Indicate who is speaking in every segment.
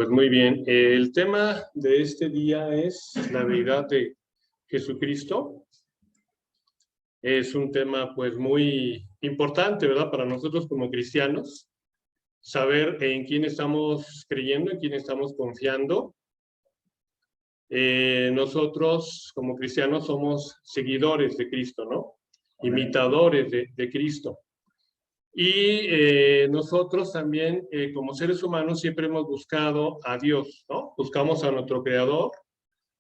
Speaker 1: Pues muy bien, el tema de este día es la deidad de Jesucristo. Es un tema pues muy importante, ¿verdad? Para nosotros como cristianos, saber en quién estamos creyendo, en quién estamos confiando. Nosotros como cristianos somos seguidores de Cristo, ¿no? Imitadores de Cristo. Y nosotros también, como seres humanos, siempre hemos buscado a Dios, ¿no? Buscamos a nuestro Creador,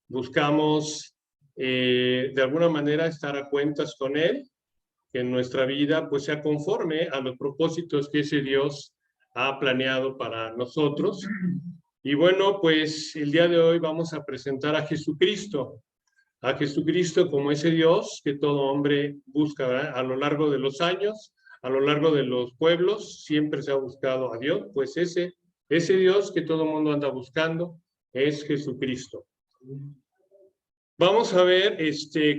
Speaker 1: buscamos de alguna manera estar a cuentas con Él, que nuestra vida pues sea conforme a los propósitos que ese Dios ha planeado para nosotros. Y bueno, pues el día de hoy vamos a presentar a Jesucristo como ese Dios que todo hombre busca, ¿verdad? A lo largo de los años, a lo largo de los pueblos, siempre se ha buscado a Dios, pues ese Dios que todo el mundo anda buscando es Jesucristo. Vamos a ver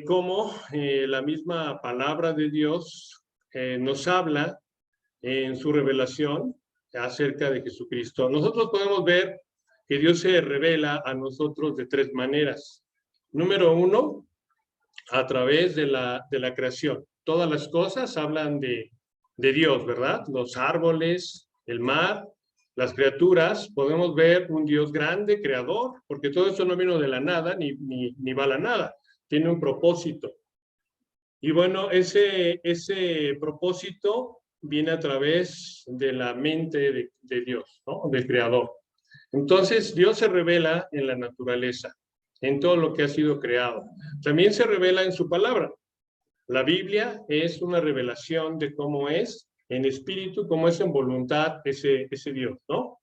Speaker 1: cómo la misma palabra de Dios nos habla en su revelación acerca de Jesucristo. Nosotros podemos ver que Dios se revela a nosotros de tres maneras. Número uno, a través de la creación. Todas las cosas hablan de Dios, ¿verdad? Los árboles, el mar, las criaturas. Podemos ver un Dios grande, creador, porque todo eso no vino de la nada, ni va a la nada. Tiene un propósito. Y bueno, ese propósito viene a través de la mente de Dios, ¿no? Del creador. Entonces, Dios se revela en la naturaleza, en todo lo que ha sido creado. También se revela en su palabra. La Biblia es una revelación de cómo es en espíritu, cómo es en voluntad ese Dios, ¿no?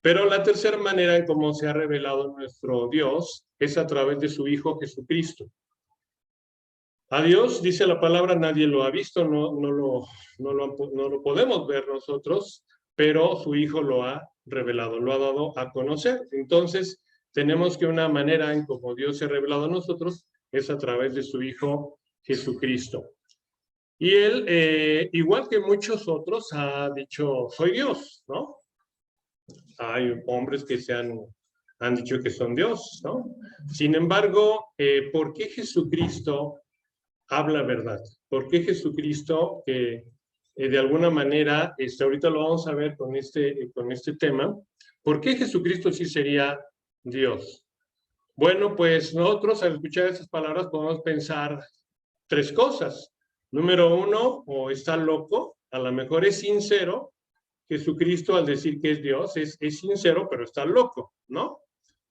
Speaker 1: Pero la tercera manera en cómo se ha revelado nuestro Dios es a través de su Hijo Jesucristo. A Dios, dice la palabra, nadie lo ha visto, no lo podemos ver nosotros, pero su Hijo lo ha revelado, lo ha dado a conocer. Entonces, tenemos que una manera en cómo Dios se ha revelado a nosotros es a través de su Hijo Jesucristo. Y Él, igual que muchos otros, ha dicho, soy Dios, ¿no? Hay hombres que han dicho que son Dios, ¿no? Sin embargo, ¿por qué Jesucristo habla verdad? ¿Por qué Jesucristo, que de alguna manera, ahorita lo vamos a ver con este tema, ¿por qué Jesucristo sí sería Dios? Bueno, pues nosotros al escuchar esas palabras podemos pensar tres cosas. Número uno, o está loco, a lo mejor es sincero. Jesucristo al decir que es Dios es sincero, pero está loco, ¿no?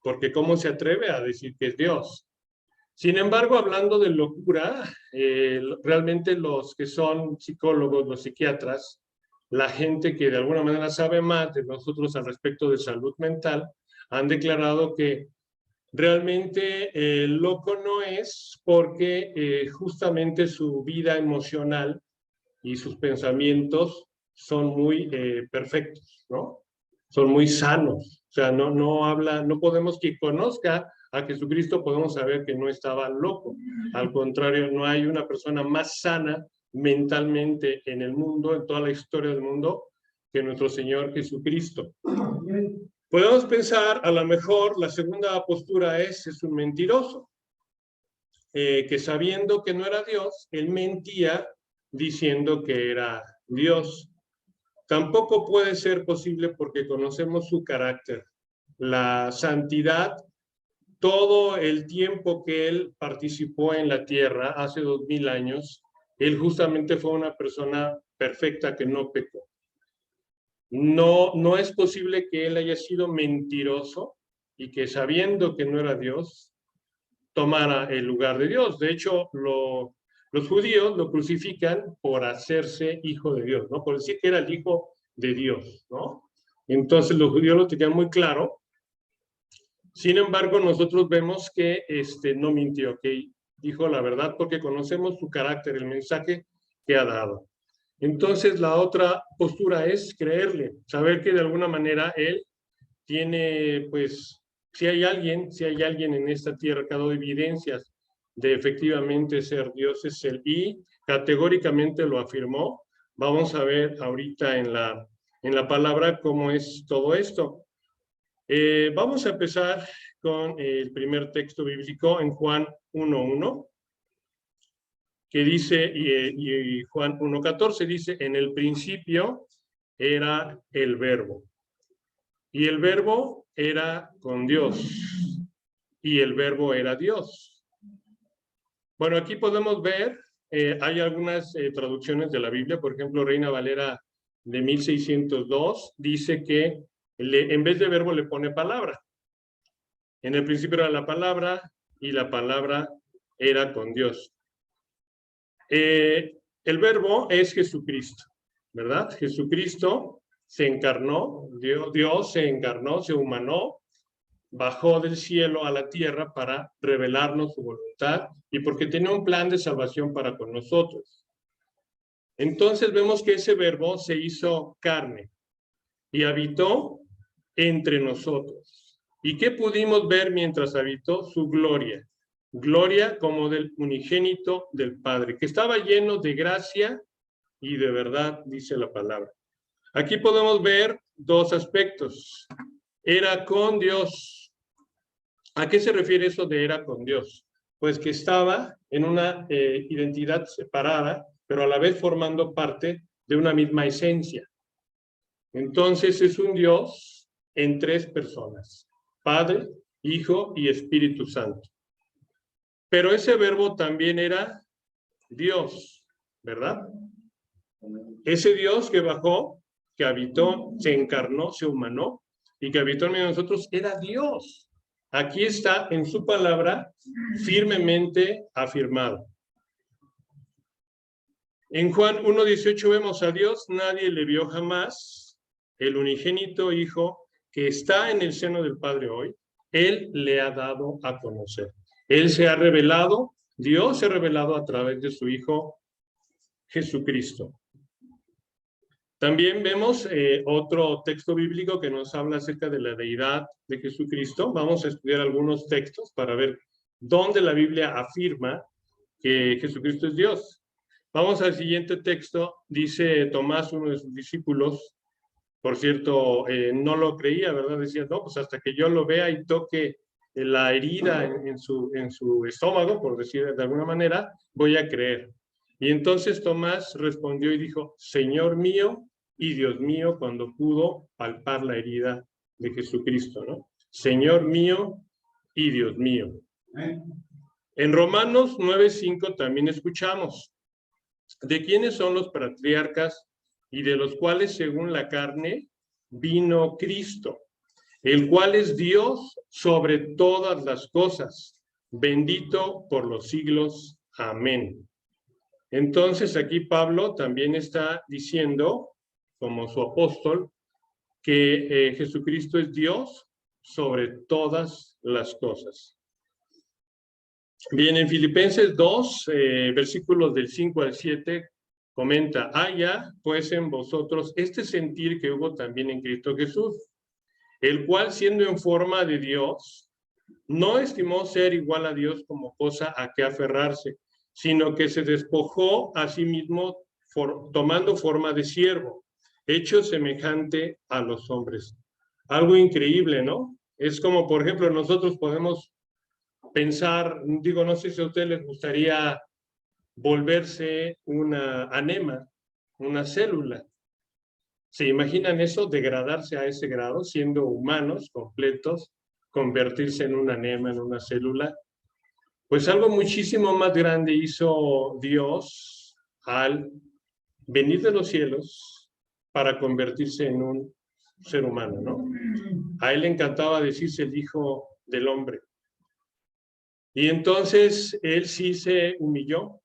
Speaker 1: Porque ¿cómo se atreve a decir que es Dios? Sin embargo, hablando de locura, realmente los que son psicólogos, los psiquiatras, la gente que de alguna manera sabe más de nosotros al respecto de salud mental, han declarado que realmente loco no es porque justamente su vida emocional y sus pensamientos son muy perfectos, ¿no? Son muy sanos. O sea, no podemos que conozca a Jesucristo, podemos saber que no estaba loco. Al contrario, no hay una persona más sana mentalmente en el mundo, en toda la historia del mundo, que nuestro Señor Jesucristo. Podemos pensar, a lo mejor, la segunda postura es un mentiroso, que sabiendo que no era Dios, él mentía diciendo que era Dios. Tampoco puede ser posible porque conocemos su carácter, la santidad, todo el tiempo que él participó en la tierra, hace 2000 años, él justamente fue una persona perfecta que no pecó. No es posible que él haya sido mentiroso y que sabiendo que no era Dios, tomara el lugar de Dios. De hecho, los judíos lo crucifican por hacerse hijo de Dios, ¿no? Por decir que era el hijo de Dios, ¿no? Entonces los judíos lo tenían muy claro. Sin embargo, nosotros vemos que no mintió, que dijo la verdad porque conocemos su carácter, el mensaje que ha dado. Entonces, la otra postura es creerle, saber que de alguna manera él tiene, pues, si hay alguien en esta tierra que ha dado evidencias de efectivamente ser Dios, es él, y categóricamente lo afirmó. Vamos a ver ahorita en la palabra cómo es todo esto. Vamos a empezar con el primer texto bíblico en Juan 1:1, que dice, y Juan 1:14 dice, en el principio era el Verbo, y el Verbo era con Dios, y el Verbo era Dios. Bueno, aquí podemos ver, hay algunas traducciones de la Biblia, por ejemplo, Reina Valera de 1602, dice que en vez de verbo le pone palabra. En el principio era la palabra, y la palabra era con Dios. El verbo es Jesucristo, ¿verdad? Jesucristo se encarnó, Dios se encarnó, se humanó, bajó del cielo a la tierra para revelarnos su voluntad y porque tenía un plan de salvación para con nosotros. Entonces vemos que ese verbo se hizo carne y habitó entre nosotros. ¿Y qué pudimos ver mientras habitó? Su gloria. Gloria como del unigénito del Padre, que estaba lleno de gracia y de verdad, dice la palabra. Aquí podemos ver dos aspectos. Era con Dios. ¿A qué se refiere eso de era con Dios? Pues que estaba en una identidad separada, pero a la vez formando parte de una misma esencia. Entonces es un Dios en tres personas: Padre, Hijo y Espíritu Santo. Pero ese verbo también era Dios, ¿verdad? Ese Dios que bajó, que habitó, se encarnó, se humanó y que habitó en medio de nosotros, era Dios. Aquí está en su palabra firmemente afirmado. En Juan 1:18 vemos a Dios, nadie le vio jamás, el unigénito Hijo que está en el seno del Padre hoy, Él le ha dado a conocer. Él se ha revelado, Dios se ha revelado a través de su Hijo Jesucristo. También vemos otro texto bíblico que nos habla acerca de la deidad de Jesucristo. Vamos a estudiar algunos textos para ver dónde la Biblia afirma que Jesucristo es Dios. Vamos al siguiente texto. Dice Tomás, uno de sus discípulos, por cierto, no lo creía, ¿verdad? Decía, no, pues hasta que yo lo vea y toque la herida en su estómago, por decir de alguna manera, voy a creer. Y entonces Tomás respondió y dijo, Señor mío y Dios mío, cuando pudo palpar la herida de Jesucristo, ¿no? Señor mío y Dios mío. En Romanos 9:5 también escuchamos, ¿de quiénes son los patriarcas y de los cuales según la carne vino Cristo, el cual es Dios sobre todas las cosas, bendito por los siglos? Amén. Entonces aquí Pablo también está diciendo, como su apóstol, que Jesucristo es Dios sobre todas las cosas. Bien, en Filipenses 2, versículos del 5 al 7, comenta, haya pues en vosotros este sentir que hubo también en Cristo Jesús, el cual siendo en forma de Dios, no estimó ser igual a Dios como cosa a que aferrarse, sino que se despojó a sí mismo tomando forma de siervo, hecho semejante a los hombres. Algo increíble, ¿no? Es como, por ejemplo, nosotros podemos pensar, digo, no sé si a ustedes les gustaría volverse una anema, una célula. ¿Se imaginan eso, degradarse a ese grado, siendo humanos completos, convertirse en una anema, en una célula? Pues algo muchísimo más grande hizo Dios al venir de los cielos para convertirse en un ser humano, ¿no? A él le encantaba decirse el Hijo del Hombre. Y entonces él sí se humilló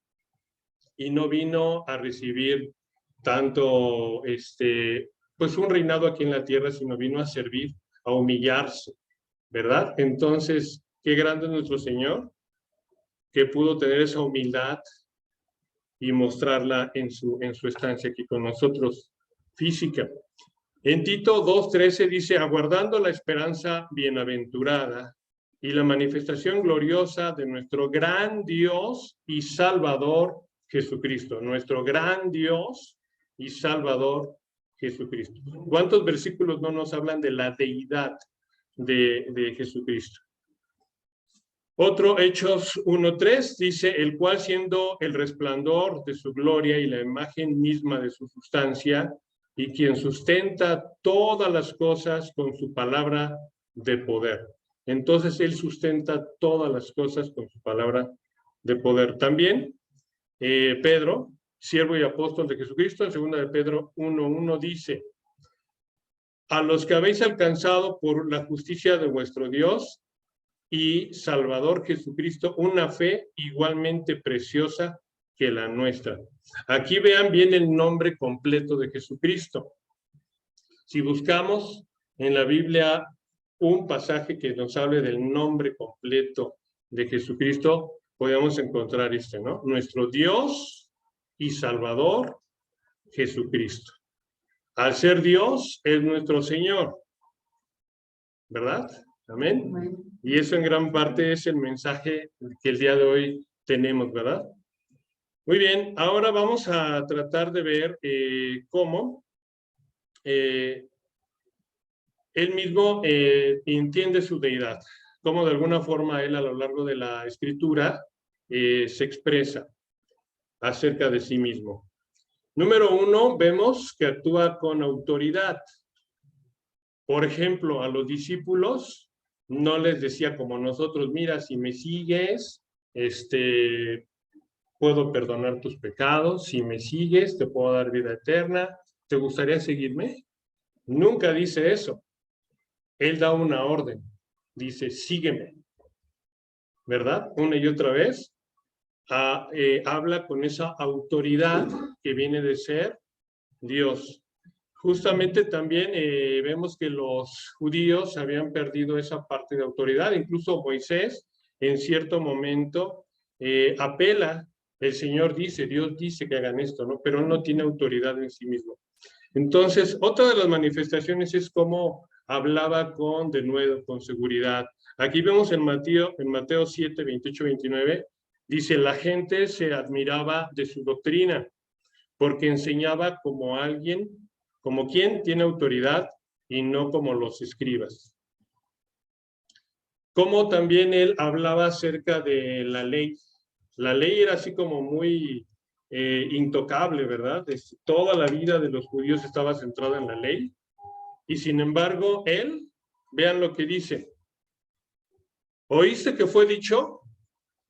Speaker 1: y no vino a recibir tanto, pues un reinado aquí en la tierra, sino vino a servir, a humillarse, ¿verdad? Entonces, qué grande es nuestro Señor, que pudo tener esa humildad y mostrarla en su estancia aquí con nosotros, física. En Tito 2:13 dice, aguardando la esperanza bienaventurada y la manifestación gloriosa de nuestro gran Dios y Salvador Jesucristo, nuestro gran Dios y Salvador Jesucristo. ¿Cuántos versículos no nos hablan de la deidad de Jesucristo. Otro, Hechos 1:3, dice, el cual siendo el resplandor de su gloria y la imagen misma de su sustancia, y quien sustenta todas las cosas con su palabra de poder. Entonces, él sustenta todas las cosas con su palabra de poder. También, Pedro, siervo y apóstol de Jesucristo, en 2 de Pedro 1:1 dice, a los que habéis alcanzado por la justicia de vuestro Dios y Salvador Jesucristo, una fe igualmente preciosa que la nuestra. Aquí vean bien el nombre completo de Jesucristo. Si buscamos en la Biblia un pasaje que nos hable del nombre completo de Jesucristo, podemos encontrar este, ¿no? Nuestro Dios y Salvador Jesucristo. Al ser Dios, es nuestro Señor, ¿verdad? Amén. Y eso en gran parte es el mensaje que el día de hoy tenemos, ¿verdad? Muy bien, ahora vamos a tratar de ver cómo él mismo entiende su deidad, cómo de alguna forma él a lo largo de la escritura se expresa acerca de sí mismo. Número 1, vemos que actúa con autoridad. Por ejemplo, a los discípulos no les decía como nosotros, mira, si me sigues, puedo perdonar tus pecados, si me sigues, te puedo dar vida eterna, ¿te gustaría seguirme? Nunca dice eso. Él da una orden, dice, sígueme, ¿verdad? Una y otra vez, habla con esa autoridad que viene de ser Dios. Justamente también vemos que los judíos habían perdido esa parte de autoridad, incluso Moisés en cierto momento apela, el Señor dice, Dios dice que hagan esto, ¿no? Pero él no tiene autoridad en sí mismo. Entonces, otra de las manifestaciones es cómo hablaba de nuevo, con seguridad. Aquí vemos en Mateo 7, 28, 29, dice, la gente se admiraba de su doctrina, porque enseñaba como alguien, como quien tiene autoridad y no como los escribas. Como también él hablaba acerca de la ley. La ley era así como muy intocable, ¿verdad? Toda la vida de los judíos estaba centrada en la ley. Y sin embargo, él, vean lo que dice. Oíste que fue dicho,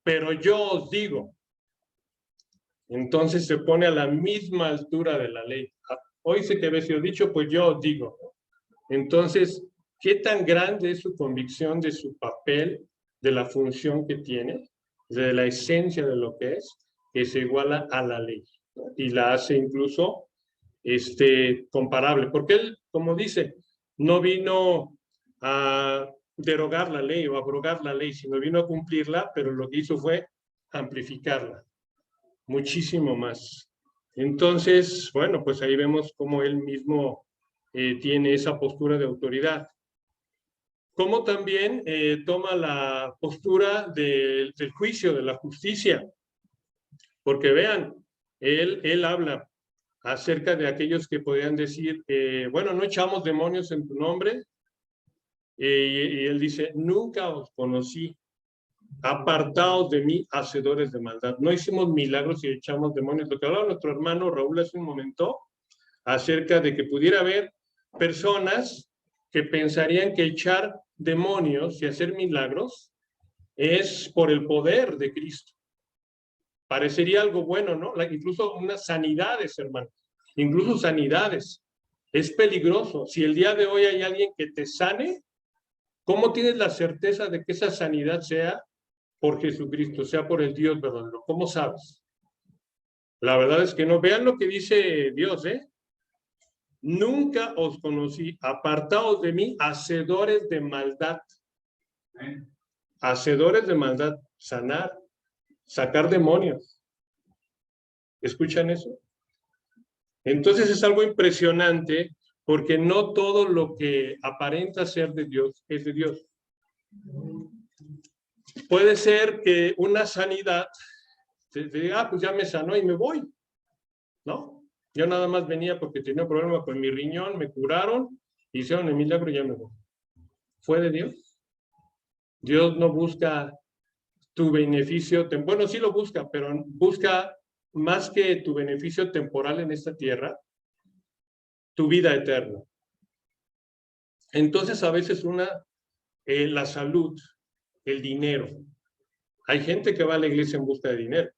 Speaker 1: pero yo os digo. Entonces se pone a la misma altura de la ley. Oíste que había sido dicho, pues yo os digo. Entonces, ¿qué tan grande es su convicción de su papel, de la función que tiene, de la esencia de lo que se iguala a la ley, ¿no? Y la hace incluso comparable? Porque él, como dice, no vino a derogar la ley o a abrogar la ley, sino vino a cumplirla, pero lo que hizo fue amplificarla muchísimo más. Entonces, bueno, pues ahí vemos cómo él mismo tiene esa postura de autoridad. Como también toma la postura del juicio, de la justicia. Porque vean, él habla acerca de aquellos que podían decir, bueno, no echamos demonios en tu nombre. Y él dice, nunca os conocí. Apartaos de mí, hacedores de maldad. No hicimos milagros y echamos demonios. Lo que hablaba nuestro hermano Raúl hace un momento, acerca de que pudiera haber personas que pensarían que echar demonios y hacer milagros es por el poder de Cristo. Parecería algo bueno, ¿no? Incluso unas sanidades, hermano. Incluso sanidades. Es peligroso. Si el día de hoy hay alguien que te sane, ¿cómo tienes la certeza de que esa sanidad sea por Jesucristo, sea por el Dios verdadero? ¿Cómo sabes? La verdad es que no. Vean lo que dice Dios, ¿eh? Nunca os conocí, apartaos de mí, hacedores de maldad. Hacedores de maldad, sanar, sacar demonios. ¿Escuchan eso? Entonces es algo impresionante, porque no todo lo que aparenta ser de Dios es de Dios. Puede ser que una sanidad te diga, pues ya me sanó y me voy, ¿no? Yo nada más venía porque tenía un problema con mi riñón, me curaron, hicieron el milagro y ya me voy. ¿Fue de Dios? Dios no busca tu beneficio, bueno, sí lo busca, pero busca más que tu beneficio temporal en esta tierra, tu vida eterna. Entonces, a veces la salud, el dinero. Hay gente que va a la iglesia en busca de dinero.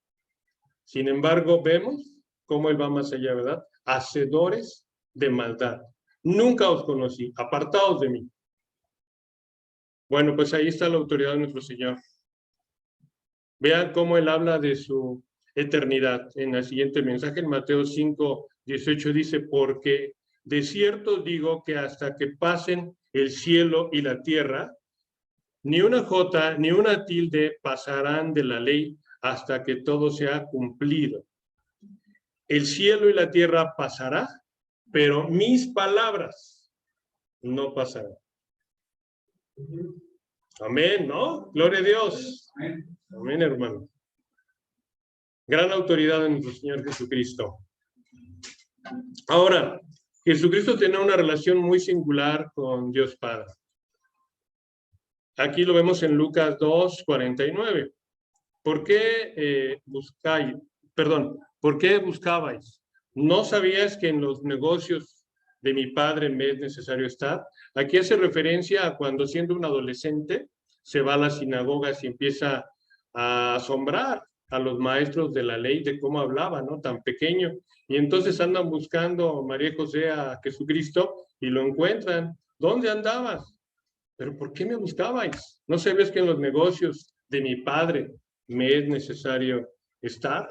Speaker 1: Sin embargo, vemos cómo él va más allá, ¿verdad? Hacedores de maldad. Nunca os conocí, apartaos de mí. Bueno, pues ahí está la autoridad de nuestro Señor. Vean cómo él habla de su eternidad. En el siguiente mensaje, en Mateo 5:18 dice, porque de cierto digo que hasta que pasen el cielo y la tierra, ni una jota ni una tilde pasarán de la ley hasta que todo sea cumplido. El cielo y la tierra pasará, pero mis palabras no pasarán. Amén, ¿no? Gloria a Dios. Amén, hermano. Gran autoridad en nuestro Señor Jesucristo. Ahora, Jesucristo tenía una relación muy singular con Dios Padre. Aquí lo vemos en Lucas 2:49. ¿Por qué ¿por qué buscabais? ¿No sabías que en los negocios de mi Padre me es necesario estar? Aquí hace referencia a cuando siendo un adolescente se va a las sinagogas y empieza a asombrar a los maestros de la ley de cómo hablaba, ¿no? Tan pequeño. Y entonces andan buscando María y José a Jesucristo y lo encuentran. ¿Dónde andabas? ¿Pero por qué me buscabais? ¿No sabías que en los negocios de mi Padre me es necesario estar?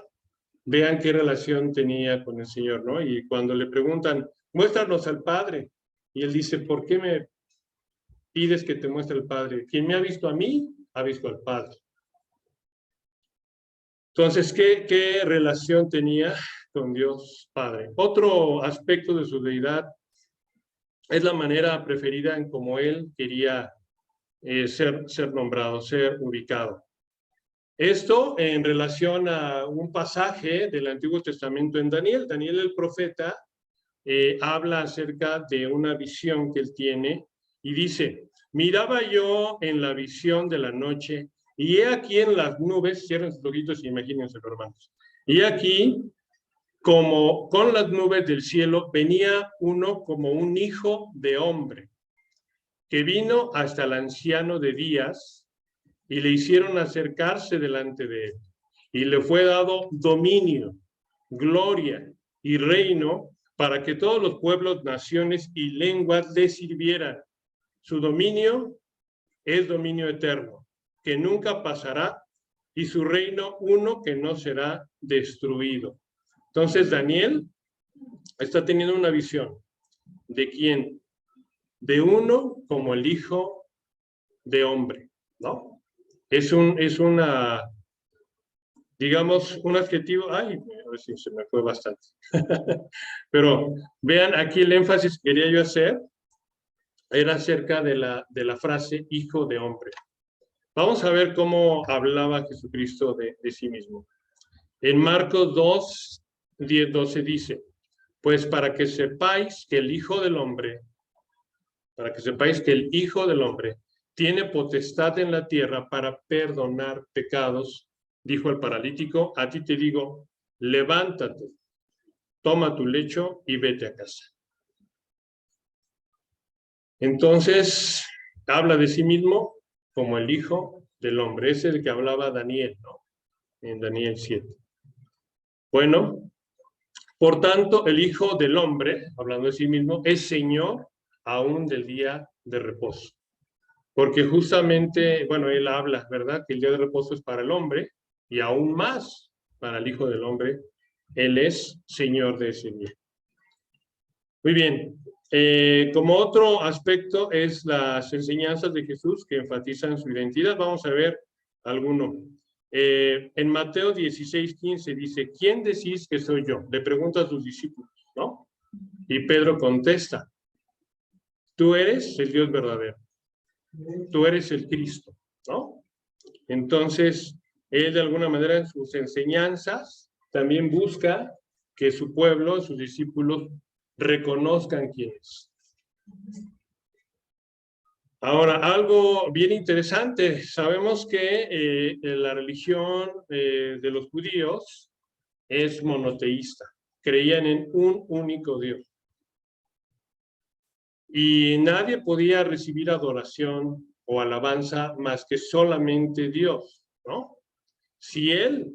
Speaker 1: Vean qué relación tenía con el Señor, ¿no? Y cuando le preguntan, muéstranos al Padre, y él dice, ¿por qué me pides que te muestre el Padre? Quien me ha visto a mí, ha visto al Padre. Entonces, ¿qué relación tenía con Dios Padre? Otro aspecto de su deidad es la manera preferida en cómo él quería ser nombrado, ser ubicado. Esto en relación a un pasaje del Antiguo Testamento en Daniel. Daniel el profeta habla acerca de una visión que él tiene y dice, miraba yo en la visión de la noche y he aquí en las nubes, cierren sus ojitos y imagínense, hermanos, y aquí como con las nubes del cielo venía uno como un hijo de hombre que vino hasta el anciano de días y le hicieron acercarse delante de él. Y le fue dado dominio, gloria y reino para que todos los pueblos, naciones y lenguas le sirvieran. Su dominio es dominio eterno, que nunca pasará, y su reino uno que no será destruido. Entonces Daniel está teniendo una visión. ¿De quién? De uno como el hijo de hombre, ¿no? Es una, digamos, un adjetivo, ay, a ver si se me fue bastante. Pero vean, aquí el énfasis que quería yo hacer era acerca de la frase hijo de hombre. Vamos a ver cómo hablaba Jesucristo de sí mismo. En Marcos 2:10-12 dice, pues para que sepáis que el Hijo del Hombre tiene potestad en la tierra para perdonar pecados, dijo el paralítico, a ti te digo, levántate, toma tu lecho y vete a casa. Entonces, habla de sí mismo como el Hijo del Hombre. Ese es el que hablaba Daniel, ¿no? En Daniel 7. Bueno, por tanto, el Hijo del Hombre, hablando de sí mismo, es Señor aún del día de reposo. Porque justamente, bueno, él habla, ¿verdad? Que el día de reposo es para el hombre y aún más para el Hijo del Hombre. Él es Señor de ese día. Muy bien. Como otro aspecto es las enseñanzas de Jesús que enfatizan su identidad. Vamos a ver alguno. En Mateo 16:15 dice, ¿quién decís que soy yo? Le pregunta a sus discípulos, ¿no? Y Pedro contesta, tú eres el Dios verdadero. Tú eres el Cristo, ¿no? Entonces, él de alguna manera en sus enseñanzas también busca que su pueblo, sus discípulos, reconozcan quién es. Ahora, algo bien interesante. Sabemos que la religión de los judíos es monoteísta. Creían en un único Dios. Y nadie podía recibir adoración o alabanza más que solamente Dios, ¿no? Si él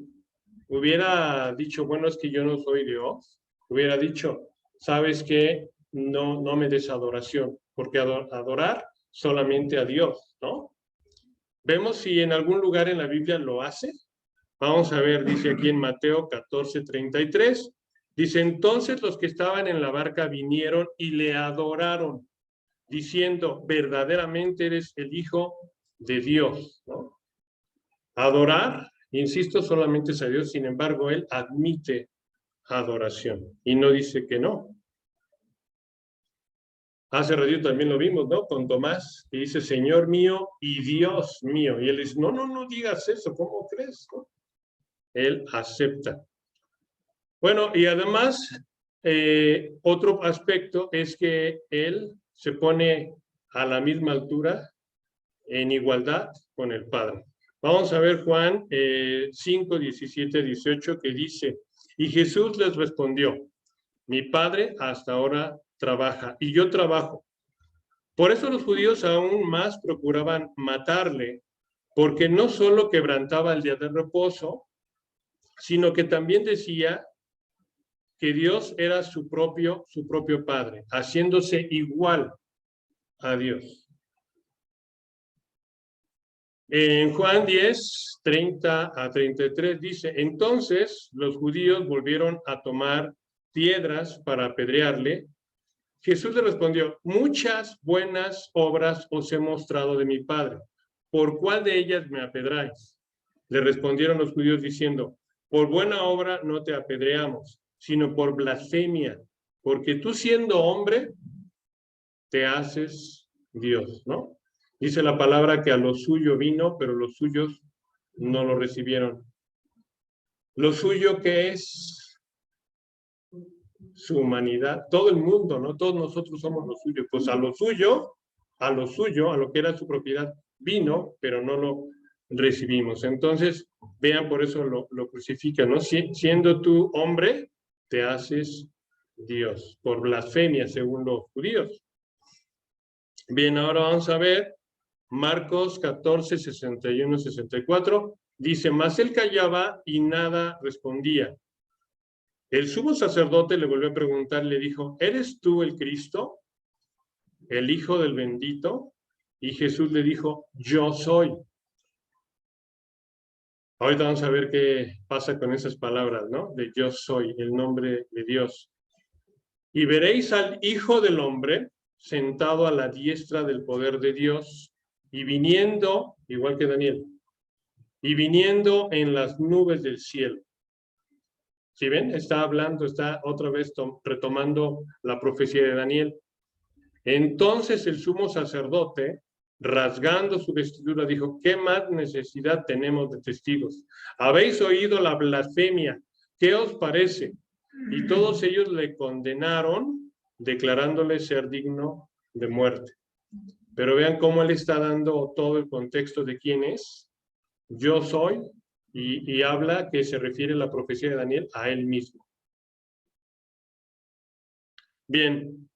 Speaker 1: hubiera dicho, bueno, es que yo no soy Dios, hubiera dicho, sabes que no me des adoración, porque adorar solamente a Dios, ¿no? Vemos si en algún lugar en la Biblia lo hace. Vamos a ver, dice aquí en Mateo 14:33, dice, entonces los que estaban en la barca vinieron y le adoraron, diciendo, verdaderamente eres el Hijo de Dios, ¿no? Adorar, insisto, solamente es a Dios, sin embargo, él admite adoración y no dice que no. Hace ratito también lo vimos, ¿no? Con Tomás, que dice, Señor mío y Dios mío. Y él dice, no digas eso, ¿cómo crees? ¿No? Él acepta. Bueno, y además, otro aspecto es que él se pone a la misma altura, en igualdad con el Padre. Vamos a ver Juan 5, 17, 18, que dice, y Jesús les respondió, mi Padre hasta ahora trabaja y yo trabajo. Por eso los judíos aún más procuraban matarle, porque no solo quebrantaba el día de reposo, sino que también decía que Dios era su propio Padre, haciéndose igual a Dios. En Juan 10, 30 a 33 dice, entonces los judíos volvieron a tomar piedras para apedrearle. Jesús le respondió, muchas buenas obras os he mostrado de mi Padre. ¿Por cuál de ellas me apedráis? Le respondieron los judíos diciendo, por buena obra no te apedreamos, sino por blasfemia, porque tú siendo hombre, te haces Dios, ¿no? Dice la palabra que a lo suyo vino, pero los suyos no lo recibieron. Lo suyo que es su humanidad, todo el mundo, ¿no? Todos nosotros somos lo suyo. Pues a lo suyo, a lo que era su propiedad, vino, pero no lo recibimos. Entonces, vean, por eso lo crucifican, ¿no? Siendo tú hombre, te haces Dios, por blasfemia, según los judíos. Bien, ahora vamos a ver Marcos 14, 61, 64. Dice, mas él callaba y nada respondía. El sumo sacerdote le volvió a preguntar, le dijo, ¿eres tú el Cristo, el Hijo del bendito? Y Jesús le dijo, yo soy. Ahorita vamos a ver qué pasa con esas palabras, ¿no? De yo soy, el nombre de Dios. Y veréis al Hijo del Hombre sentado a la diestra del poder de Dios y viniendo, igual que Daniel, y viniendo en las nubes del cielo. ¿Sí ven? Está hablando, está otra vez retomando la profecía de Daniel. Entonces el sumo sacerdote, rasgando su vestidura, dijo, ¿qué más necesidad tenemos de testigos? Habéis oído la blasfemia, ¿qué os parece? Y todos ellos le condenaron, declarándole ser digno de muerte. Pero vean cómo él está dando todo el contexto de quién es. Yo soy, y habla que se refiere la profecía de Daniel a él mismo. Bien,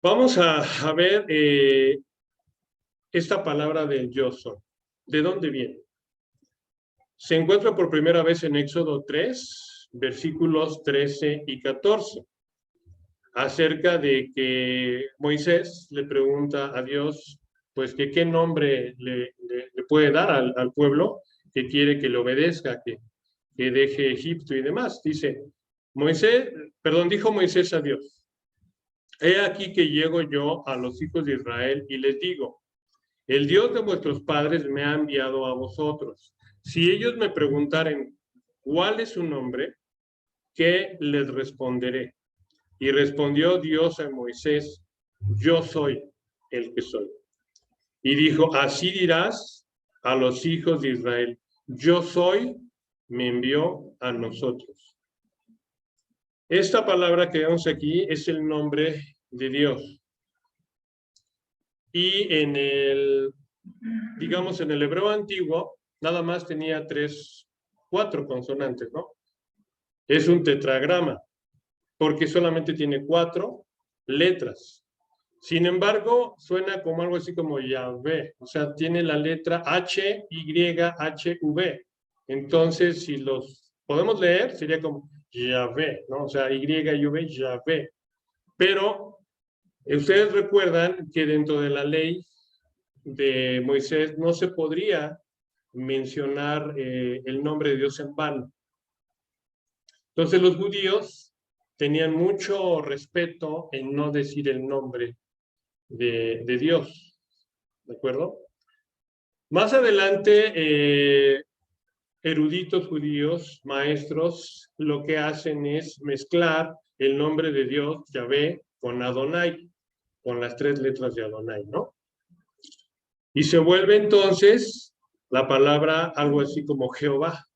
Speaker 1: vamos a ver esta palabra del yo soy. ¿De dónde viene? Se encuentra por primera vez en Éxodo 3, versículos 13 y 14, acerca de que Moisés le pregunta a Dios, pues que qué nombre le puede dar al pueblo que quiere que le obedezca, que deje Egipto y demás. Dice, dijo Moisés a Dios, he aquí que llego yo a los hijos de Israel y les digo, el Dios de vuestros padres me ha enviado a vosotros. Si ellos me preguntaren, ¿cuál es su nombre? ¿Qué les responderé? Y respondió Dios a Moisés, yo soy el que soy. Y dijo, así dirás a los hijos de Israel, yo soy, me envió a nosotros. Esta palabra que vemos aquí es el nombre de Dios. y en el, digamos, en el hebreo antiguo, nada más tenía 4 consonantes, ¿no? Es un tetragrama, porque solamente tiene 4 letras. Sin embargo, suena como algo así como Yahvé, o sea, tiene la letra H, Y, H, V. Entonces, si los podemos leer, sería como Yahvé, ¿no? O sea, Y, V, Yahvé. Pero ustedes recuerdan que dentro de la ley de Moisés no se podría mencionar el nombre de Dios en vano. Entonces los judíos tenían mucho respeto en no decir el nombre de Dios, ¿de acuerdo? Más adelante, eruditos judíos, maestros, lo que hacen es mezclar el nombre de Dios, Yahvé, con Adonai, con las 3 letras de Adonai, ¿no? Y se vuelve entonces la palabra algo así como Jehová,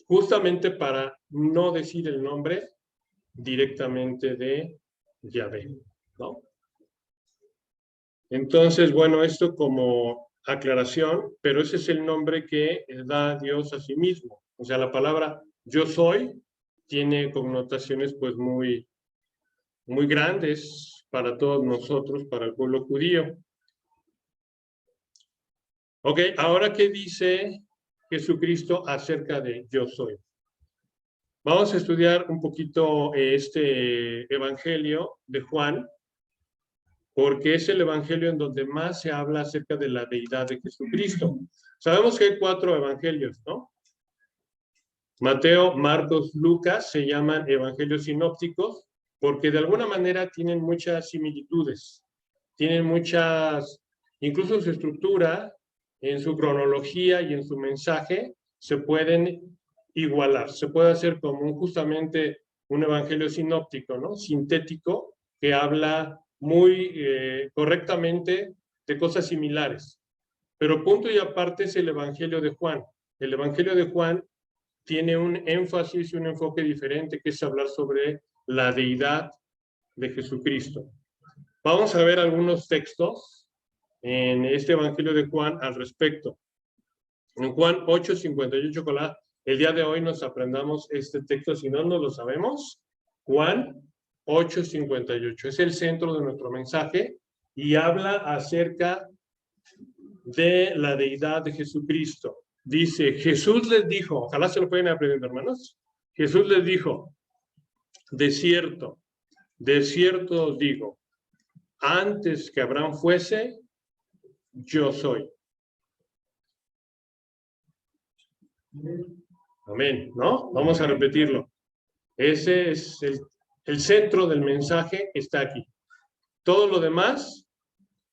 Speaker 1: justamente para no decir el nombre directamente de Yahvé, ¿no? Entonces, bueno, esto como aclaración, pero ese es el nombre que da Dios a sí mismo. O sea, la palabra yo soy tiene connotaciones pues muy grandes para todos nosotros, para el pueblo judío. Ok, ahora, ¿qué dice Jesucristo acerca de yo soy? Vamos a estudiar un poquito este evangelio de Juan, porque es el evangelio en donde más se habla acerca de la deidad de Jesucristo. Sabemos que hay 4 evangelios, ¿no? Mateo, Marcos, Lucas se llaman evangelios sinópticos porque de alguna manera tienen muchas similitudes, tienen muchas, incluso en su estructura, en su cronología y en su mensaje, se pueden igualar. Se puede hacer como justamente un evangelio sinóptico, ¿no? Sintético, que habla muy correctamente de cosas similares. Pero punto y aparte es el evangelio de Juan. El evangelio de Juan tiene un énfasis y un enfoque diferente, que es hablar sobre la deidad de Jesucristo. Vamos a ver algunos textos en este evangelio de Juan al respecto. En Juan 8:58, el día de hoy nos aprendamos este texto, si no lo sabemos. Juan 8:58 es el centro de nuestro mensaje y habla acerca de la deidad de Jesucristo. Dice, Jesús les dijo, ojalá se lo pueden aprender, hermanos. Jesús les dijo, de cierto os digo, antes que Abraham fuese, yo soy. Amén, ¿no? Vamos a repetirlo. Ese es el centro del mensaje, está aquí. Todo lo demás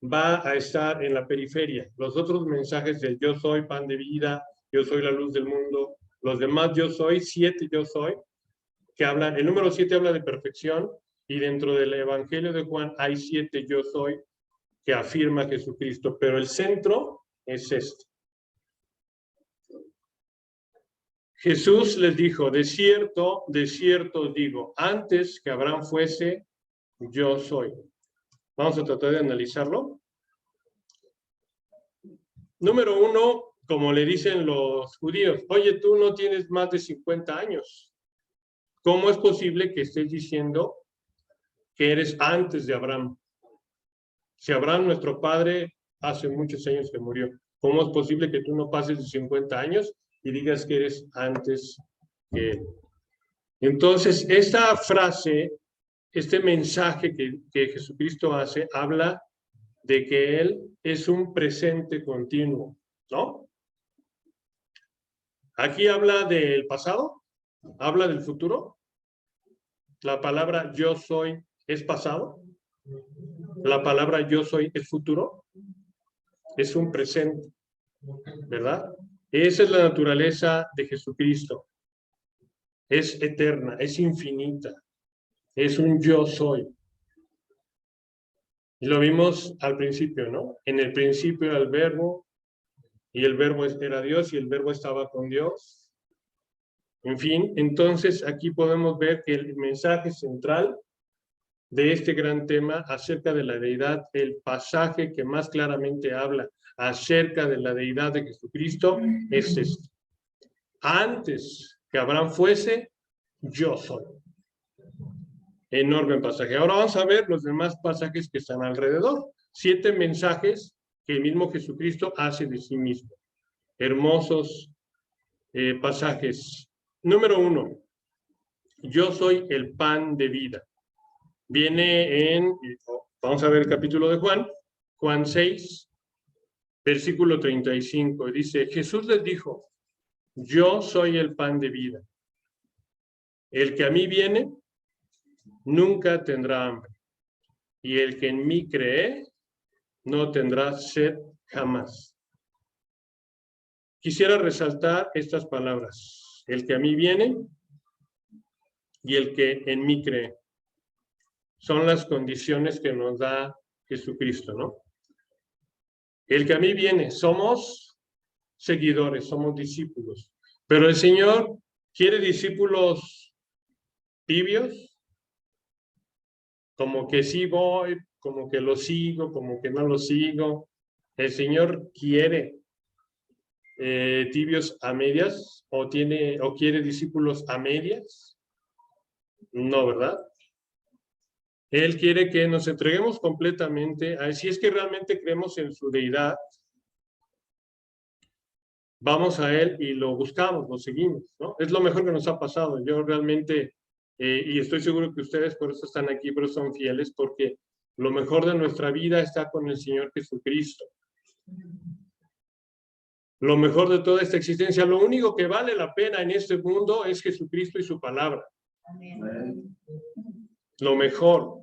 Speaker 1: va a estar en la periferia. Los otros mensajes del yo soy pan de vida, yo soy la luz del mundo, los demás yo soy, 7 yo soy, que hablan, el número 7 habla de perfección, y dentro del Evangelio de Juan hay 7 yo soy que afirma Jesucristo, pero el centro es este. Jesús les dijo, de cierto os digo, antes que Abraham fuese, yo soy. Vamos a tratar de analizarlo. Número 1, como le dicen los judíos, oye, tú no tienes más de 50 años. ¿Cómo es posible que estés diciendo que eres antes de Abraham? Si Abraham, nuestro padre, hace muchos años que murió, ¿cómo es posible que tú no pases de 50 años y digas que eres antes que él? Entonces, esta frase, este mensaje que Jesucristo hace, habla de que Él es un presente continuo, ¿no? Aquí habla del pasado, habla del futuro. La palabra yo soy es pasado. La palabra yo soy es futuro. Es un presente, ¿verdad? Esa es la naturaleza de Jesucristo. Es eterna, es infinita. Es un yo soy. Y lo vimos al principio, ¿no? En el principio era el verbo, y el verbo era Dios, y el verbo estaba con Dios. En fin, entonces aquí podemos ver que el mensaje central de este gran tema acerca de la deidad, el pasaje que más claramente habla acerca de la deidad de Jesucristo es este. Antes que Abraham fuese, yo soy. Enorme pasaje. Ahora vamos a ver los demás pasajes que están alrededor. 7 mensajes que el mismo Jesucristo hace de sí mismo. Hermosos pasajes. Número 1. Yo soy el pan de vida. Viene vamos a ver el capítulo de Juan, Juan 6, versículo 35. Dice, Jesús les dijo, yo soy el pan de vida. El que a mí viene, nunca tendrá hambre. Y el que en mí cree, no tendrá sed jamás. Quisiera resaltar estas palabras. El que a mí viene y el que en mí cree. Son las condiciones que nos da Jesucristo, ¿no? El que a mí viene, somos seguidores, somos discípulos. Pero el Señor quiere discípulos tibios, como que sí voy, como que lo sigo, como que no lo sigo. El Señor quiere tibios a medias o quiere discípulos a medias. No, ¿verdad? Él quiere que nos entreguemos completamente a él. Si es que realmente creemos en su deidad, vamos a él y lo buscamos, lo seguimos, ¿no? Es lo mejor que nos ha pasado. Yo realmente, y estoy seguro que ustedes por eso están aquí, por eso son fieles, porque lo mejor de nuestra vida está con el Señor Jesucristo. Lo mejor de toda esta existencia, lo único que vale la pena en este mundo es Jesucristo y su palabra. Amén. Lo mejor.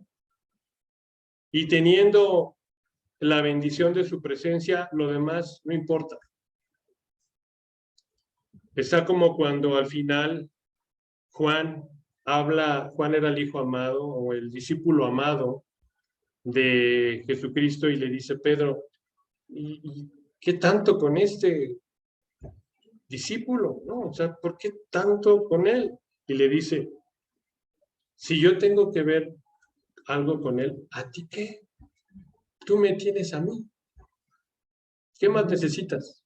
Speaker 1: Y teniendo la bendición de su presencia, lo demás no importa. Está como cuando al final Juan era el hijo amado o el discípulo amado de Jesucristo y le dice, Pedro, ¿y qué tanto con este discípulo? ¿No? O sea, ¿por qué tanto con él? Y le dice, si yo tengo que ver algo con él, ¿a ti qué? Tú me tienes a mí. ¿Qué más necesitas?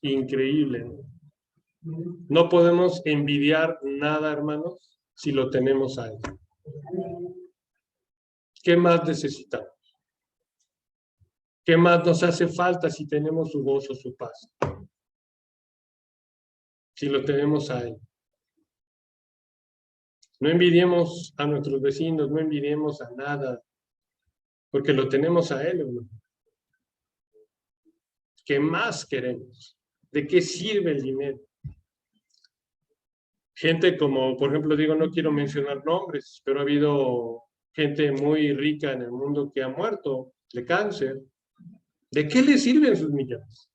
Speaker 1: Increíble, ¿no? No podemos envidiar nada, hermanos, si lo tenemos a él. ¿Qué más necesitamos? ¿Qué más nos hace falta si tenemos su gozo, su paz? Si lo tenemos a él. No envidiemos a nuestros vecinos, no envidiemos a nada, porque lo tenemos a él, hermano. ¿Qué más queremos? ¿De qué sirve el dinero? Gente como, por ejemplo, digo, no quiero mencionar nombres, pero ha habido gente muy rica en el mundo que ha muerto de cáncer. ¿De qué le sirven sus millones?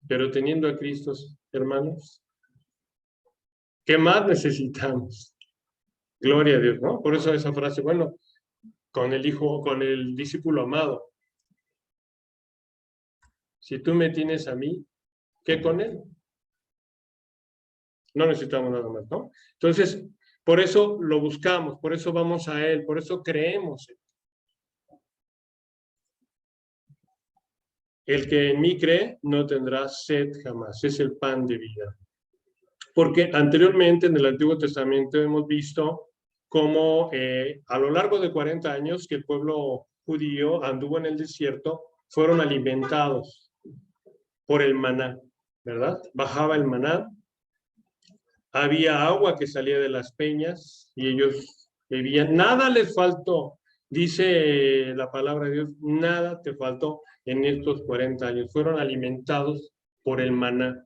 Speaker 1: Pero teniendo a Cristo, hermanos, ¿qué más necesitamos? Gloria a Dios, ¿no? Por eso esa frase, bueno, con el discípulo amado. Si tú me tienes a mí, ¿qué con él? No necesitamos nada más, ¿no? Entonces, por eso lo buscamos, por eso vamos a él, por eso creemos. El que en mí cree no tendrá sed jamás. Es el pan de vida. Porque anteriormente en el Antiguo Testamento hemos visto cómo a lo largo de 40 años que el pueblo judío anduvo en el desierto, fueron alimentados por el maná, ¿verdad? Bajaba el maná, había agua que salía de las peñas y ellos bebían. Nada les faltó, dice la palabra de Dios, nada te faltó en estos 40 años. Fueron alimentados por el maná.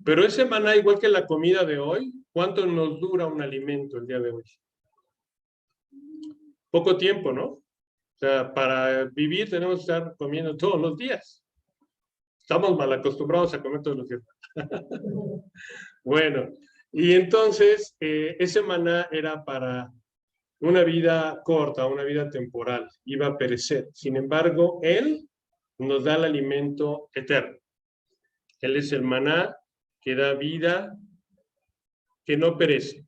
Speaker 1: Pero ese maná, igual que la comida de hoy, ¿cuánto nos dura un alimento el día de hoy? Poco tiempo, ¿no? O sea, para vivir tenemos que estar comiendo todos los días. Estamos mal acostumbrados a comer todos los días. Bueno, y entonces ese maná era para una vida corta, una vida temporal, iba a perecer. Sin embargo, Él nos da el alimento eterno. Él es el maná que da vida que no perece,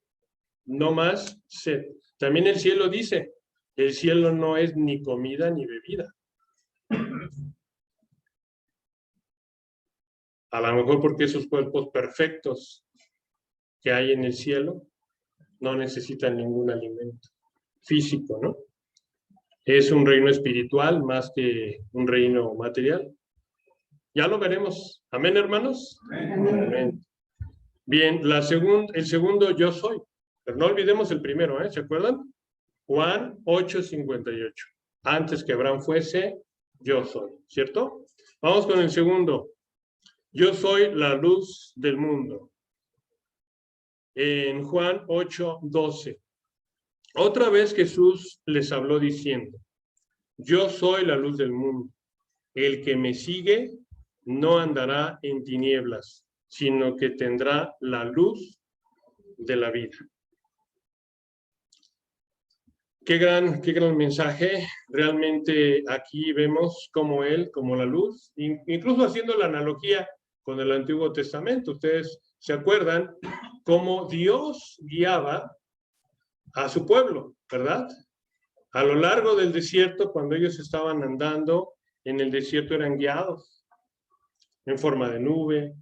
Speaker 1: no más sed. También el cielo dice, el cielo no es ni comida ni bebida. A lo mejor porque esos cuerpos perfectos que hay en el cielo no necesitan ningún alimento físico, ¿no? Es un reino espiritual más que un reino material. Ya lo veremos. Amén, hermanos. Amén. Bien, el segundo yo soy. Pero no olvidemos el primero, ¿eh? ¿Se acuerdan? Juan 8:58. Antes que Abraham fuese, yo soy. ¿Cierto? Vamos con el segundo. Yo soy la luz del mundo. En Juan 8:12. Otra vez Jesús les habló diciendo, yo soy la luz del mundo. El que me sigue no andará en tinieblas, sino que tendrá la luz de la vida. Qué gran mensaje. Realmente aquí vemos como Él, como la luz, incluso haciendo la analogía con el Antiguo Testamento. Ustedes se acuerdan cómo Dios guiaba a su pueblo, ¿verdad? A lo largo del desierto, cuando ellos estaban andando en el desierto, eran guiados en forma de nube,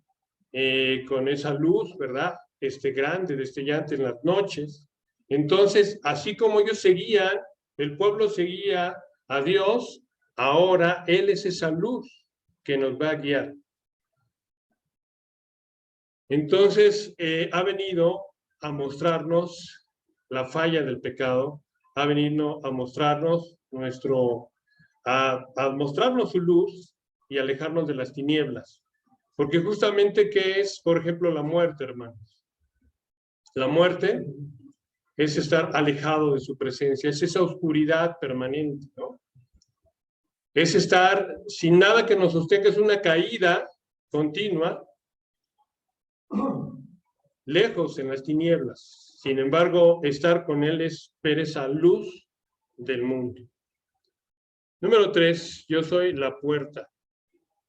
Speaker 1: con esa luz, ¿verdad? Grande, destellante en las noches. Entonces, así como ellos seguían, el pueblo seguía a Dios, ahora Él es esa luz que nos va a guiar. Entonces, ha venido a mostrarnos la falla del pecado, ha venido a mostrarnos a mostrarnos su luz y alejarnos de las tinieblas. Porque justamente, ¿qué es, por ejemplo, la muerte, hermanos? La muerte es estar alejado de su presencia, es esa oscuridad permanente, ¿no? Es estar sin nada que nos sostenga, es una caída continua, lejos en las tinieblas. Sin embargo, estar con Él es ver esa luz del mundo. Número 3, yo soy la puerta.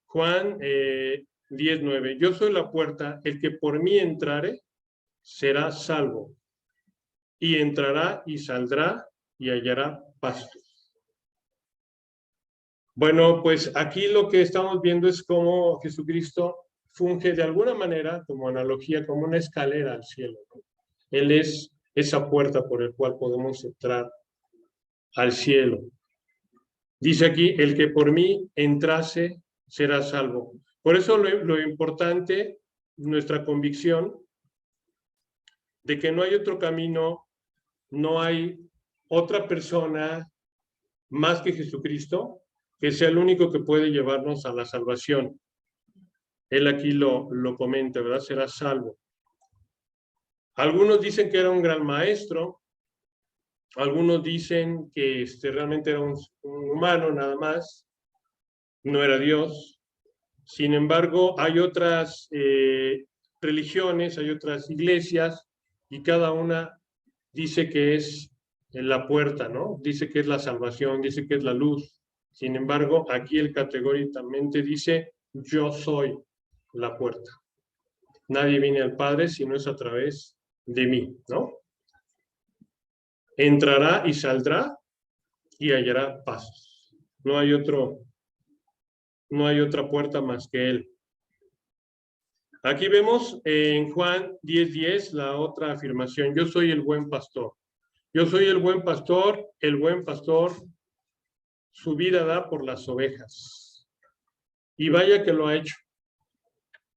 Speaker 1: Juan 10:9, yo soy la puerta, el que por mí entrare será salvo, y entrará y saldrá y hallará pastos. Bueno, pues aquí lo que estamos viendo es cómo Jesucristo funge de alguna manera, como analogía, como una escalera al cielo, ¿no? Él es esa puerta por el cual podemos entrar al cielo. Dice aquí, el que por mí entrase será salvo. Por eso lo importante, nuestra convicción de que no hay otro camino, no hay otra persona más que Jesucristo, que sea el único que puede llevarnos a la salvación. Él aquí lo comenta, ¿verdad? Será salvo. Algunos dicen que era un gran maestro, algunos dicen que realmente era un humano nada más, no era Dios. Sin embargo, hay otras religiones, hay otras iglesias, y cada una dice que es la puerta, ¿no? Dice que es la salvación, dice que es la luz. Sin embargo, aquí él categóricamente dice, yo soy la puerta. Nadie viene al Padre si no es a través de mí, ¿no? Entrará y saldrá y hallará pasos. No hay otra puerta más que él. Aquí vemos en Juan 10:10 la otra afirmación, yo soy el buen pastor. Yo soy el buen pastor su vida da por las ovejas. Y vaya que lo ha hecho.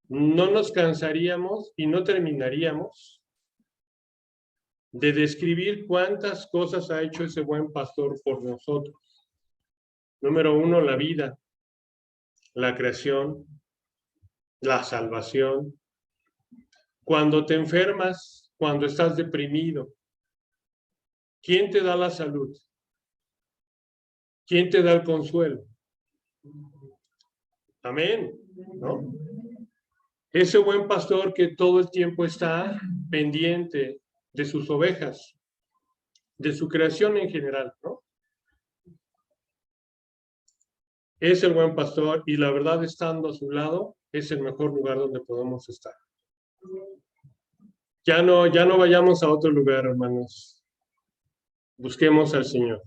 Speaker 1: No nos cansaríamos y no terminaríamos de describir cuántas cosas ha hecho ese buen pastor por nosotros. Número 1, la vida, la creación, la salvación. Cuando te enfermas, cuando estás deprimido, ¿quién te da la salud? ¿Quién te da el consuelo? Amén, ¿no? Ese buen pastor que todo el tiempo está pendiente de sus ovejas, de su creación en general, ¿no? Es el buen pastor y la verdad, estando a su lado, es el mejor lugar donde podemos estar. Ya no vayamos a otro lugar, hermanos. Busquemos al Señor.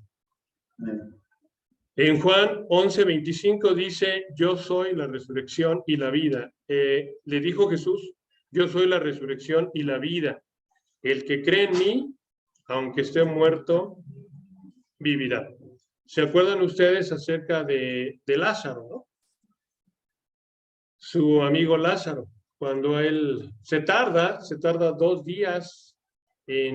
Speaker 1: En Juan 11:25 dice, yo soy la resurrección y la vida. Le dijo Jesús, yo soy la resurrección y la vida. El que cree en mí, aunque esté muerto, vivirá. ¿Se acuerdan ustedes acerca de Lázaro, no? Su amigo Lázaro, cuando él se tarda 2 días se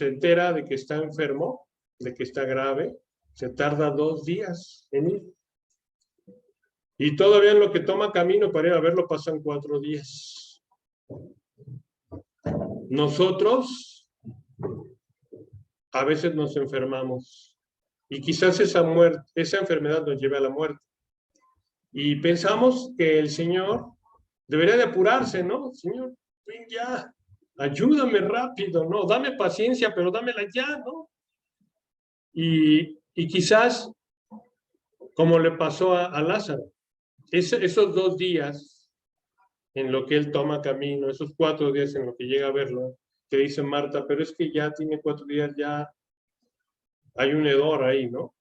Speaker 1: entera de que está enfermo, de que está grave, se tarda 2 días en ir. Y todavía en lo que toma camino para ir a verlo pasan 4 días. Nosotros a veces nos enfermamos y quizás esa enfermedad nos lleve a la muerte. Y pensamos que el Señor debería de apurarse, ¿no? Señor, ven ya, ayúdame rápido, ¿no? Dame paciencia, pero dámela ya, ¿no? Y quizás, como le pasó a Lázaro, esos 2 días en lo que él toma camino, esos 4 días en lo que llega a verlo, que dice Marta, pero es que ya tiene 4 días, ya hay un hedor ahí, ¿no?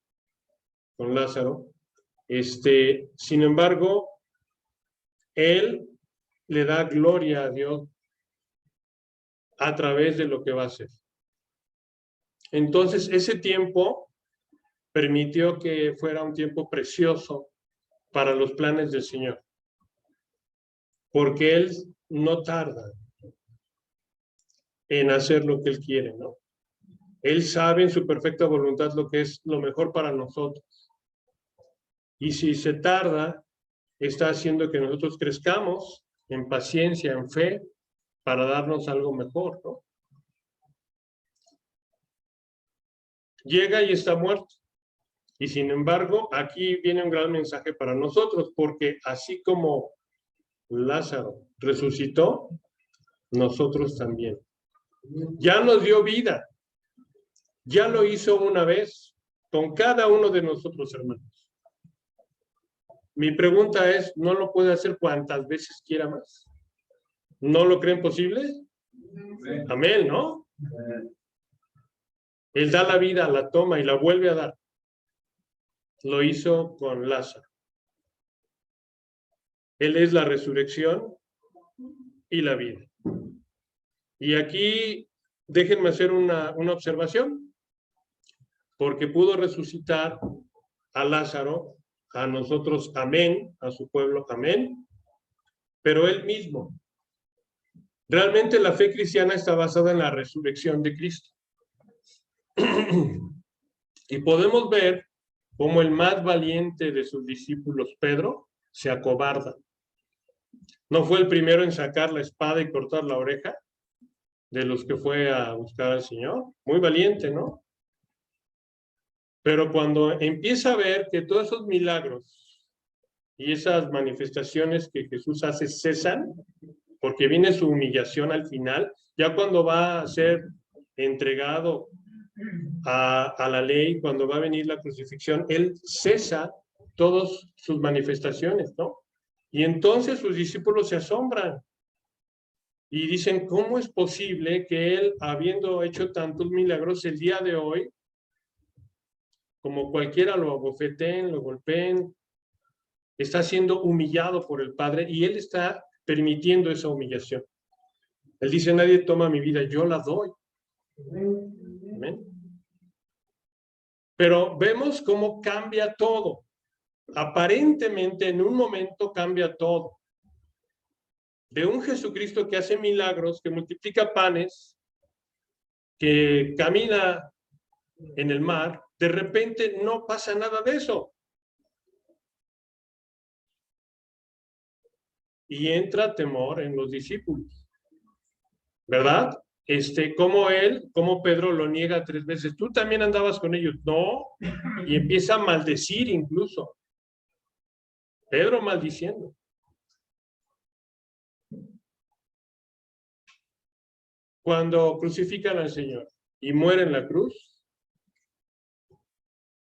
Speaker 1: Con Lázaro. Sin embargo, él le da gloria a Dios a través de lo que va a hacer. Entonces, ese tiempo permitió que fuera un tiempo precioso para los planes del Señor, porque Él no tarda en hacer lo que Él quiere, ¿no? Él sabe en su perfecta voluntad lo que es lo mejor para nosotros. Y si se tarda, está haciendo que nosotros crezcamos en paciencia, en fe, para darnos algo mejor, ¿no? Llega y está muerto. Y sin embargo, aquí viene un gran mensaje para nosotros, porque así como Lázaro resucitó, nosotros también. Ya nos dio vida. Ya lo hizo una vez con cada uno de nosotros, hermanos. Mi pregunta es, ¿no lo puede hacer cuantas veces quiera más? ¿No lo creen posible? Amén, ¿no? Él da la vida, la toma y la vuelve a dar. Lo hizo con Lázaro. Él es la resurrección y la vida. Y aquí déjenme hacer una observación, porque pudo resucitar a Lázaro, a nosotros, amén, a su pueblo, amén, pero él mismo. Realmente la fe cristiana está basada en la resurrección de Cristo. Y podemos ver cómo el más valiente de sus discípulos, Pedro, se acobarda. ¿No fue el primero en sacar la espada y cortar la oreja de los que fue a buscar al Señor? Muy valiente, ¿no? Pero cuando empieza a ver que todos esos milagros y esas manifestaciones que Jesús hace cesan, porque viene su humillación al final, ya cuando va a ser entregado a la ley, cuando va a venir la crucifixión, él cesa todas sus manifestaciones, ¿no? Y entonces sus discípulos se asombran y dicen, ¿cómo es posible que él, habiendo hecho tantos milagros, el día de hoy, como cualquiera lo abofeteen, lo golpeen, está siendo humillado por el Padre y él está permitiendo esa humillación? Él dice, nadie toma mi vida, yo la doy. Amén. Pero vemos cómo cambia todo. Aparentemente, en un momento cambia todo. De un Jesucristo que hace milagros, que multiplica panes, que camina en el mar, de repente no pasa nada de eso. Y entra temor en los discípulos, ¿verdad? Como Pedro lo niega 3 veces. Tú también andabas con ellos. No, y empieza a maldecir incluso. Pedro maldiciendo. Cuando crucifican al Señor y muere en la cruz,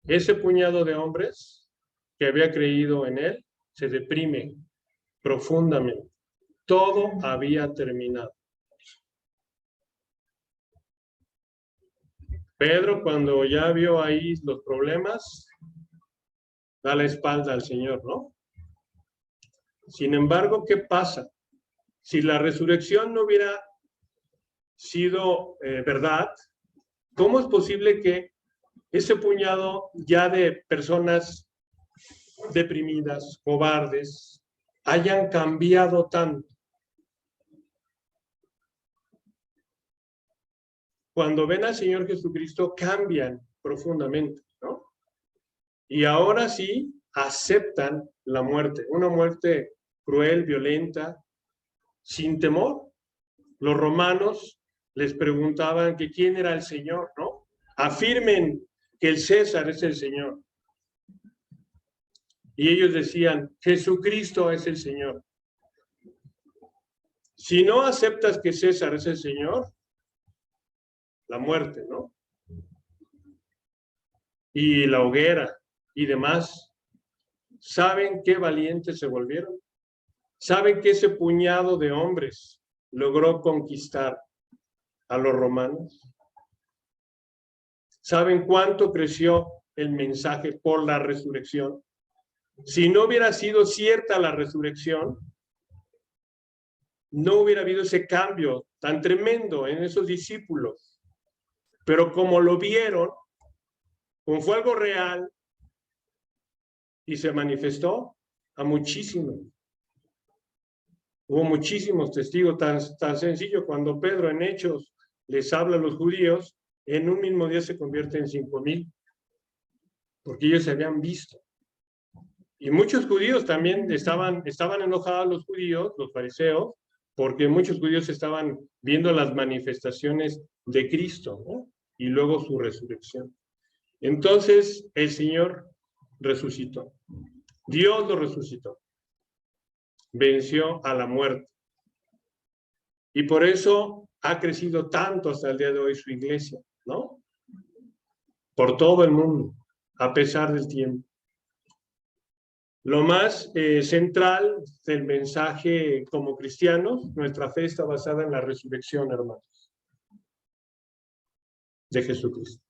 Speaker 1: ese puñado de hombres que había creído en él se deprime profundamente. Todo había terminado. Pedro, cuando ya vio ahí los problemas, da la espalda al Señor, ¿no? Sin embargo, ¿qué pasa? Si la resurrección no hubiera sido verdad, ¿cómo es posible que ese puñado ya de personas deprimidas, cobardes, hayan cambiado tanto? Cuando ven al Señor Jesucristo, cambian profundamente, ¿no? Y ahora sí aceptan la muerte, una muerte cruel, violenta, sin temor. Los romanos les preguntaban que quién era el Señor, ¿no? Afirmen que el César es el Señor. Y ellos decían, Jesucristo es el Señor. Si no aceptas que César es el Señor, la muerte, ¿no? Y la hoguera y demás. ¿Saben qué valientes se volvieron? ¿Saben que ese puñado de hombres logró conquistar a los romanos? ¿Saben cuánto creció el mensaje por la resurrección? Si no hubiera sido cierta la resurrección, no hubiera habido ese cambio tan tremendo en esos discípulos. Pero como lo vieron, como fue algo real y se manifestó a muchísimos. Hubo muchísimos testigos, tan sencillo cuando Pedro en Hechos les habla a los judíos, en un mismo día se convierte en 5,000, porque ellos se habían visto. Y muchos judíos también estaban enojados, los judíos, los fariseos, porque muchos judíos estaban viendo las manifestaciones de Cristo, ¿no? Y luego su resurrección. Entonces el Señor resucitó. Dios lo resucitó. Venció a la muerte. Y por eso ha crecido tanto hasta el día de hoy su iglesia, ¿no? Por todo el mundo, a pesar del tiempo. Lo más central del mensaje como cristianos, nuestra fe está basada en la resurrección, hermanos, de Jesucristo.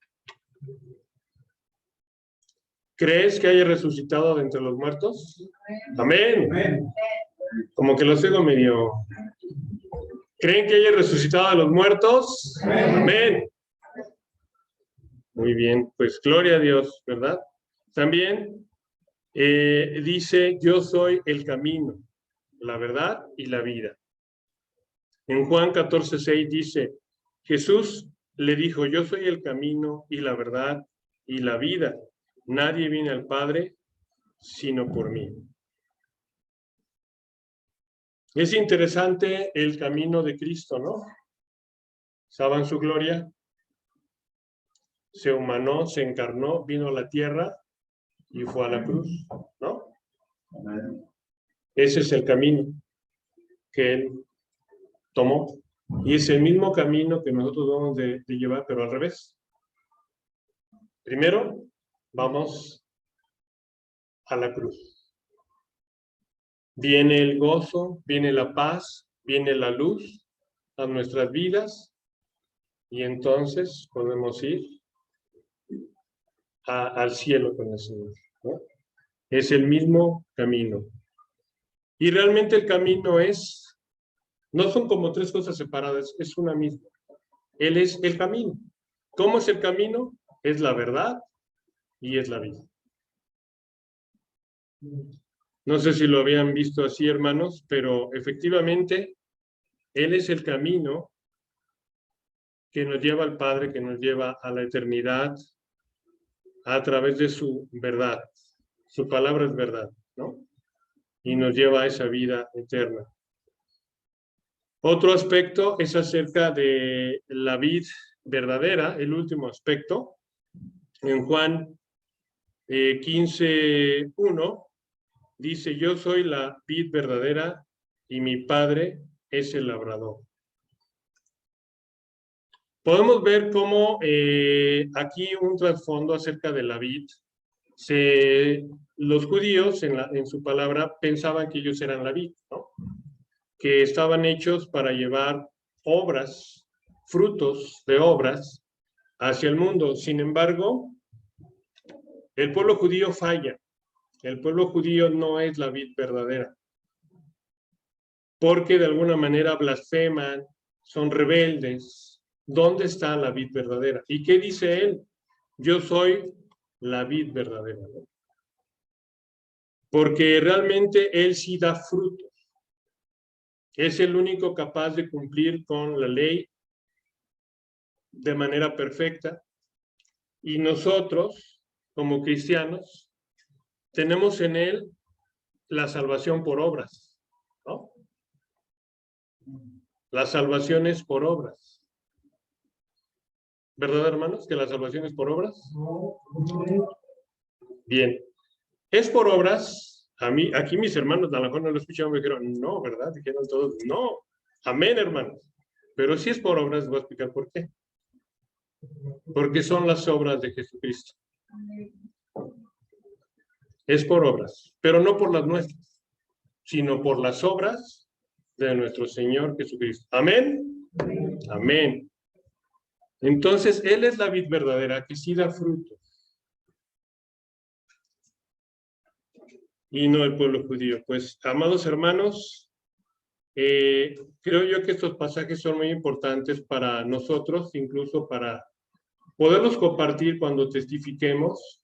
Speaker 1: ¿Crees que haya resucitado de entre los muertos? Amén. Amén. Como que lo sigo medio... ¿Creen que haya resucitado de los muertos? Amén. Amén. Muy bien, pues gloria a Dios, ¿verdad? También dice, yo soy el camino, la verdad y la vida. En Juan 14:6 dice, Jesús le dijo, yo soy el camino y la verdad y la vida. Nadie viene al Padre sino por mí. Es interesante el camino de Cristo, ¿no? ¿Saben su gloria? Se humanó, se encarnó, vino a la tierra y fue a la cruz, ¿no? Ese es el camino que él tomó. Y es el mismo camino que nosotros vamos de llevar, pero al revés. Primero, vamos a la cruz. Viene el gozo, viene la paz, viene la luz a nuestras vidas y entonces podemos ir al cielo con el Señor, ¿no? Es el mismo camino. Y realmente el camino no son como tres cosas separadas, es una misma. Él es el camino. ¿Cómo es el camino? Es la verdad y es la vida. No sé si lo habían visto así, hermanos, pero efectivamente, Él es el camino que nos lleva al Padre, que nos lleva a la eternidad a través de su verdad. Su palabra es verdad, ¿no? Y nos lleva a esa vida eterna. Otro aspecto es acerca de la vid verdadera, el último aspecto. En Juan 15:1 dice, yo soy la vid verdadera y mi Padre es el labrador. Podemos ver cómo aquí un trasfondo acerca de la vid. Los judíos en su palabra pensaban que ellos eran la vid, ¿no? Que estaban hechos para llevar obras, frutos de obras hacia el mundo. Sin embargo, el pueblo judío falla. El pueblo judío no es la vid verdadera, porque de alguna manera blasfeman, son rebeldes. ¿Dónde está la vid verdadera? ¿Y qué dice él? Yo soy la vid verdadera, ¿no? Porque realmente él sí da frutos. Es el único capaz de cumplir con la ley de manera perfecta. Y nosotros, como cristianos, tenemos en él la salvación por obras, ¿no? La salvación es por obras. ¿Verdad, hermanos? Que la salvación es por obras. Bien. ¿Es por obras? A mí, aquí mis hermanos a lo mejor no lo escucharon, me dijeron, no, ¿verdad? Dijeron todos, no. Amén, hermanos. Pero si es por obras, voy a explicar por qué. Porque son las obras de Jesucristo. Es por obras, pero no por las nuestras, sino por las obras de nuestro Señor Jesucristo. Amén. Amén. Entonces, Él es la vid verdadera que sí da fruto. Y no el pueblo judío. Pues, amados hermanos, creo yo que estos pasajes son muy importantes para nosotros, incluso para poderlos compartir cuando testifiquemos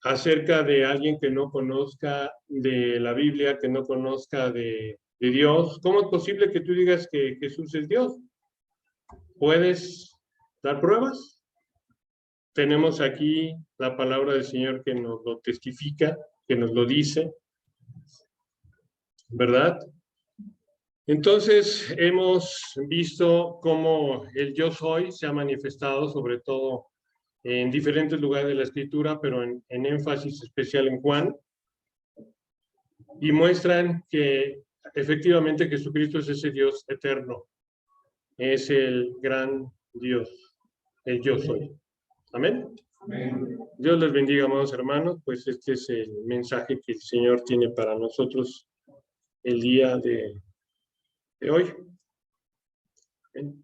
Speaker 1: acerca de alguien que no conozca de la Biblia, que no conozca de Dios. ¿Cómo es posible que tú digas que Jesús es Dios? ¿Puedes dar pruebas? Tenemos aquí la palabra del Señor que nos lo testifica, que nos lo dice, ¿verdad? Entonces, hemos visto cómo el yo soy se ha manifestado, sobre todo en diferentes lugares de la Escritura, pero en énfasis especial en Juan, y muestran que efectivamente Jesucristo es ese Dios eterno, es el gran Dios, el yo soy. Amén. Amén. Dios les bendiga, amados hermanos, pues este es el mensaje que el Señor tiene para nosotros el día de hoy. Amén.